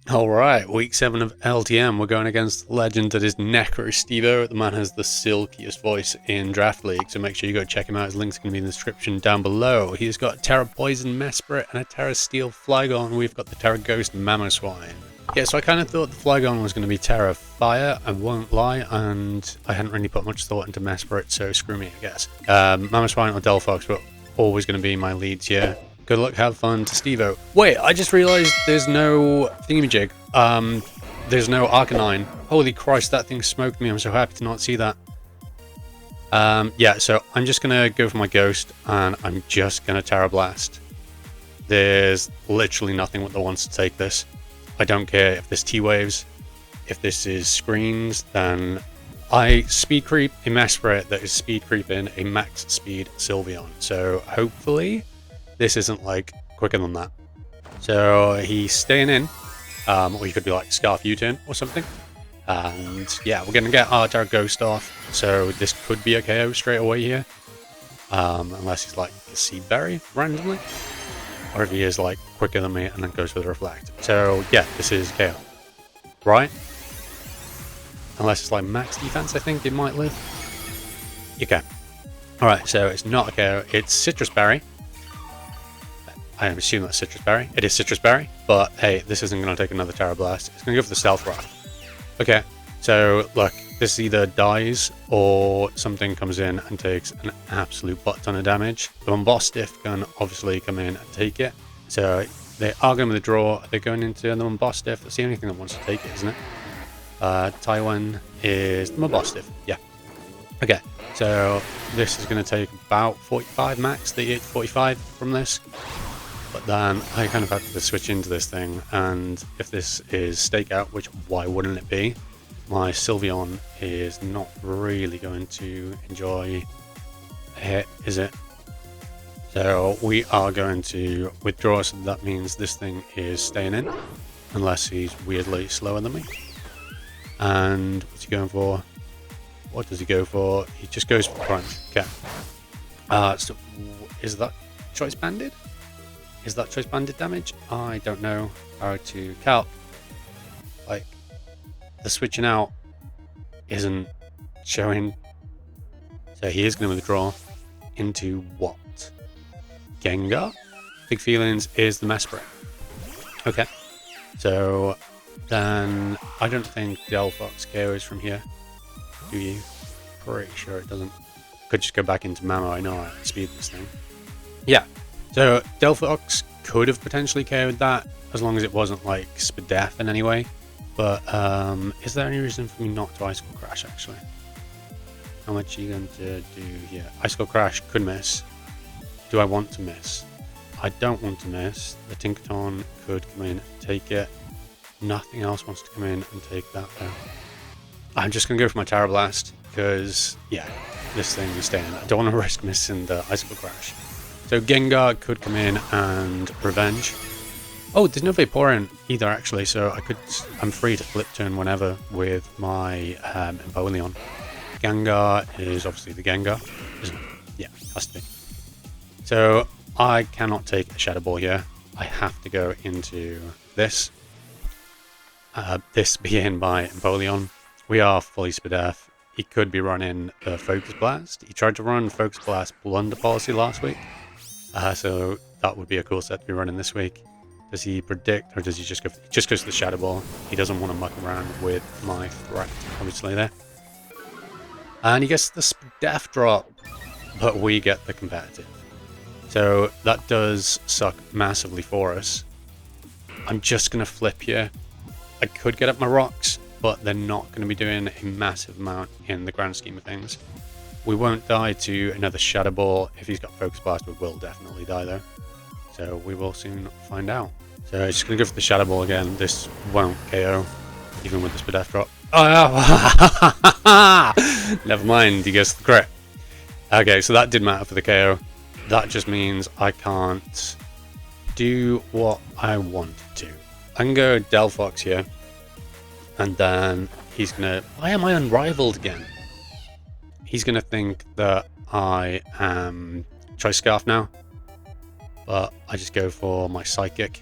Alright, week 7 of LTM. We're going against the legend that is Necrostevo. The man has the silkiest voice in Draft League, so make sure you go check him out. His link's going to be in the description down below. He's got Tera Poison Mesprit and a Tera Steel Flygon. We've got the Tera Ghost Mamoswine. Yeah, so I kind of thought the Flygon was going to be Tera Fire, I won't lie, and I hadn't really put much thought into Mesprit, so screw me, I guess. Mamoswine or Delphox were always going to be my leads here. Good luck, have fun to Stevo. Wait, I just realized there's no thingamajig. There's no Arcanine. Holy Christ, that thing smoked me. I'm so happy to not see that. Yeah, so I'm just gonna go for my Ghost, and I'm just gonna Tera Blast. There's literally nothing that wants to take this. I don't care if there's T-Waves. If this is screens, then I speed creep a Mesprit that is speed creeping a max speed Sylveon. So hopefully this isn't like quicker than that. So he's staying in, or you could be like Scarf U-turn or something. And yeah, we're gonna get our Tera Ghost off. So this could be a KO straight away here, unless he's like a Seed Berry randomly, or if he is like quicker than me and then goes for the Reflect. So yeah, this is KO, right? Unless it's like max defense, I think it might live. Okay. All right, so it's not a KO. It's Citrus Berry. I assume that's Citrus Berry. It is Citrus Berry, but hey, this isn't going to take another Tera Blast. It's going to go for the Stealth Rock. Okay, so look, this either dies or something comes in and takes an absolute butt ton of damage. The Mamoswine can obviously come in and take it. So they are going to withdraw. They're going into the Mamoswine. That's the only thing that wants to take it, isn't it? Taiwan is the Mamoswine. Yeah. Okay, so this is going to take about 45 max. They get 45 from this. But then I kind of have to switch into this thing, and if this is Stakeout, which why wouldn't it be, my Sylveon is not really going to enjoy a hit, is it? So we are going to withdraw, so that means this thing is staying in, unless he's weirdly slower than me. And what's he going for? What does he go for? He just goes for Crunch. Okay. So is that Choice Banded? Is that Choice Banded damage? I don't know how to calc. Like, the switching out isn't showing. So he is going to withdraw into what? Gengar? Big Feelings is the Mesprit. Okay. So then I don't think Delphox KOs from here. Do you? Pretty sure it doesn't. Could just go back into Mamo. I know I can speed this thing. Yeah. So Delphox could have potentially KO'd that, as long as it wasn't like Spadef in any way. But is there any reason for me not to Icicle Crash actually? How much are you going to do here? Icicle Crash could miss. Do I want to miss? I don't want to miss. The Tinkaton could come in and take it. Nothing else wants to come in and take that though. I'm just going to go for my Tera Blast, because yeah, this thing is staying. I don't want to risk missing the Icicle Crash. So Gengar could come in and Revenge. Oh, there's no Vaporeon either actually, so I'm free to flip turn whenever with my Empoleon. Gengar is obviously the Gengar, isn't it? Yeah, has to be. So I cannot take a Shadow Ball here. I have to go into this. This being my Empoleon. We are fully Spadef. He could be running the Focus Blast. He tried to run Focus Blast Blunder Policy last week. So that would be a cool set to be running this week. Does he predict, or does he just go? He just goes to the Shadow Ball. He doesn't want to muck around with my threat, obviously there. And he gets the Spadef drop, but we get the competitive. So that does suck massively for us. I'm just gonna flip here. I could get up my rocks, but they're not going to be doing a massive amount in the grand scheme of things. We won't die to another Shadow Ball. If he's got Focus Blast, we will definitely die though. So we will soon find out. So I'm just going to go for the Shadow Ball again. This won't KO, even with the Spadef drop. Oh, never mind, he gets the crit. Okay, so that did matter for the KO. That just means I can't do what I want to. I can go Delphox here. And then he's gonna... Why am I unrivaled again? He's gonna think that I am Choice Scarf now. But I just go for my Psychic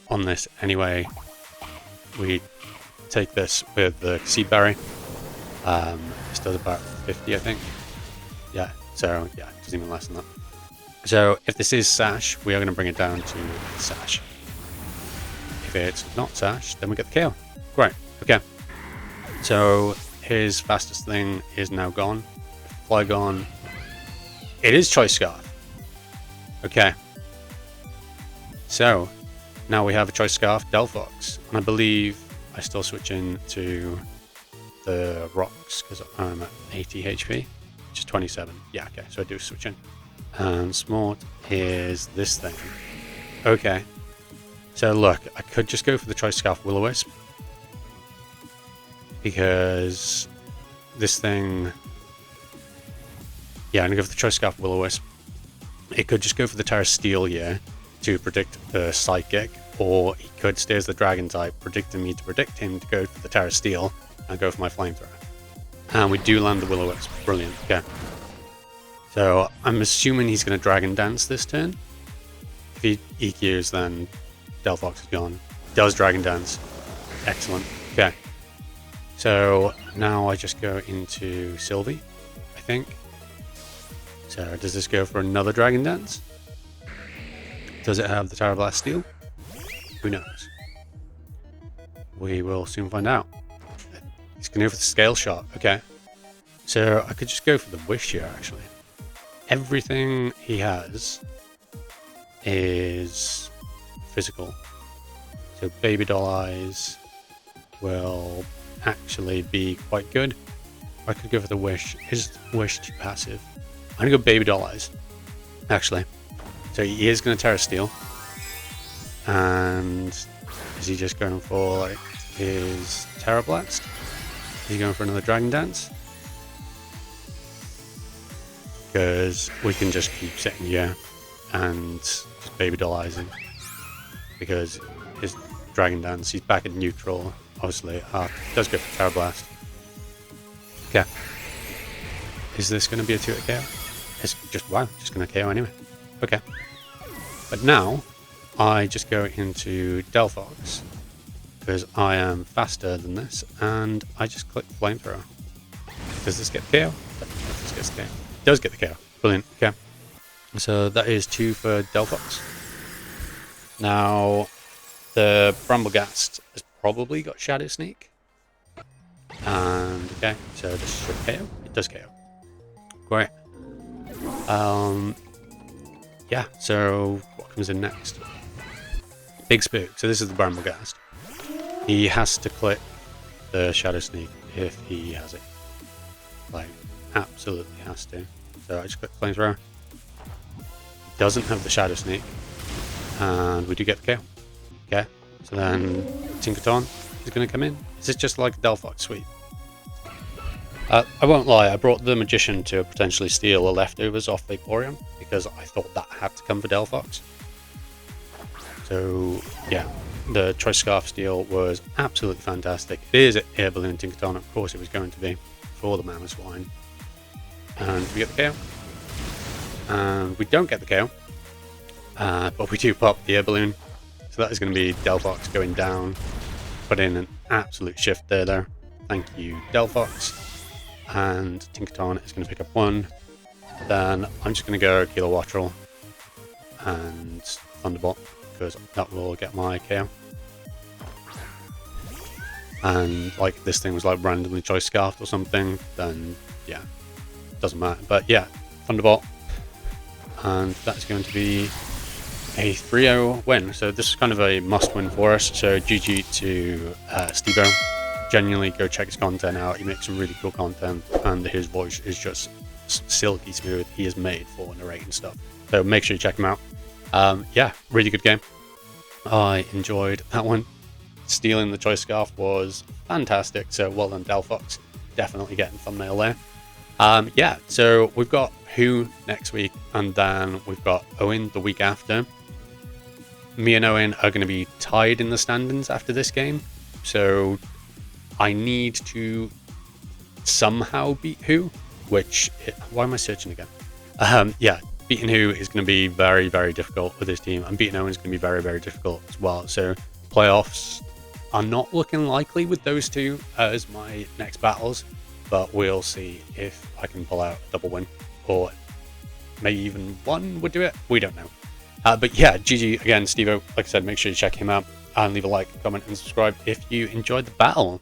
on this anyway. we take this with the Seed Berry. This does about 50, I think. Yeah, so yeah, it doesn't even less than that. So if this is Sash, we are going to bring it down to Sash. If it's not Sash, then we get the KO. Great, okay. So his fastest thing is now gone. Flygon. It is Choice Scarf. Okay. So now we have a Choice Scarf, Delphox. And I believe I still switch in to the rocks because I'm at 80 HP, which is 27. Yeah, okay, so I do switch in. And Smart is this thing. Okay. So look, I could just go for the Choice Scarf Will-O-Wisp, because this thing... Yeah, I'm going to go for the Choice Scarf Will-O-Wisp. It could just go for the Tera Steel here to predict the Psychic, or he could stay as the Dragon type, predicting me to predict him to go for the Tera Steel and go for my Flamethrower. And we do land the Will-O-Wisp. Brilliant. Okay. So I'm assuming he's going to Dragon Dance this turn. If he EQs, then Delphox is gone. Does Dragon Dance. Excellent. Okay. So now I just go into Sylvie, I think. So does this go for another Dragon Dance? Does it have the Tera Blast Steel? Who knows? We will soon find out. He's going to go for the Scale Shot. Okay. So I could just go for the Wish here, actually. Everything he has is physical. So Baby Doll Eyes will actually be quite good. I could go for the Wish. Is Wish too passive? I'm going to go Baby Doll Eyes, actually. So he is going to Tera Steel. And is he just going for like his Tera Blast? Is he going for another Dragon Dance? Because we can just keep sitting here and just Baby Doll Eyes him. Because his Dragon Dance, he's back at neutral, obviously. Does go for Tera Blast. Okay. Is this going to be a 2-hit KO? It's just, wow, just going to KO anyway. Okay. But now, I just go into Delphox, because I am faster than this, and I just click Flamethrower. Does this get the KO? This gets the KO. It does get the KO. Brilliant. Okay. So that is 2 for Delphox. Now, the Bramblegast has probably got Shadow Sneak. And, okay, so this should KO. It does KO. Great. Yeah, so what comes in next? Big Spook. So this is the Bramblegast. He has to click the Shadow Sneak if he has it. Like, absolutely has to. So I just click Flamethrower. He doesn't have the Shadow Sneak. And we do get the KO. Okay, so then Tinkaton is going to come in. Is it just like a Delphox sweep? I won't lie, I brought the Magician to potentially steal the leftovers off Vaporeon, because I thought that had to come for Delphox. So, yeah, the Choice Scarf Steal was absolutely fantastic. It is Air Balloon Tinkaton, of course it was going to be, for the Mamoswine. And we get the KO. And we don't get the KO, but we do pop the Air Balloon. So that is going to be Delphox going down. Put in an absolute shift there. Thank you, Delphox. And Tinkaton is going to pick up 1. Then I'm just going to go Kilowattrel and Thunderbolt, because that will get my KO. And like this thing was like randomly Choice Scarfed or something, then yeah, doesn't matter. But yeah, Thunderbolt. And that's going to be a 3-0 win. So this is kind of a must win for us. So GG to Stevo. Genuinely go check his content out. He makes some really cool content, and his voice is just silky smooth. He is made for narrating stuff. So make sure you check him out. Yeah, really good game. I enjoyed that one. Stealing the Choice Scarf was fantastic. So well done, Delphox. Definitely getting thumbnail there. Yeah, so we've got Who next week, and then we've got Owen the week after. Me and Owen are going to be tied in the standings after this game. So I need to somehow beat Who, which... Why am I searching again? Yeah, beating Who is going to be very, very difficult with this team, and beating Owen is going to be very, very difficult as well. So playoffs, are not looking likely with those two as my next battles, but we'll see if I can pull out a double win, or maybe even one would do it. We don't know. But yeah, GG again, Stevo. Like I said, make sure you check him out and leave a like, comment, and subscribe if you enjoyed the battle.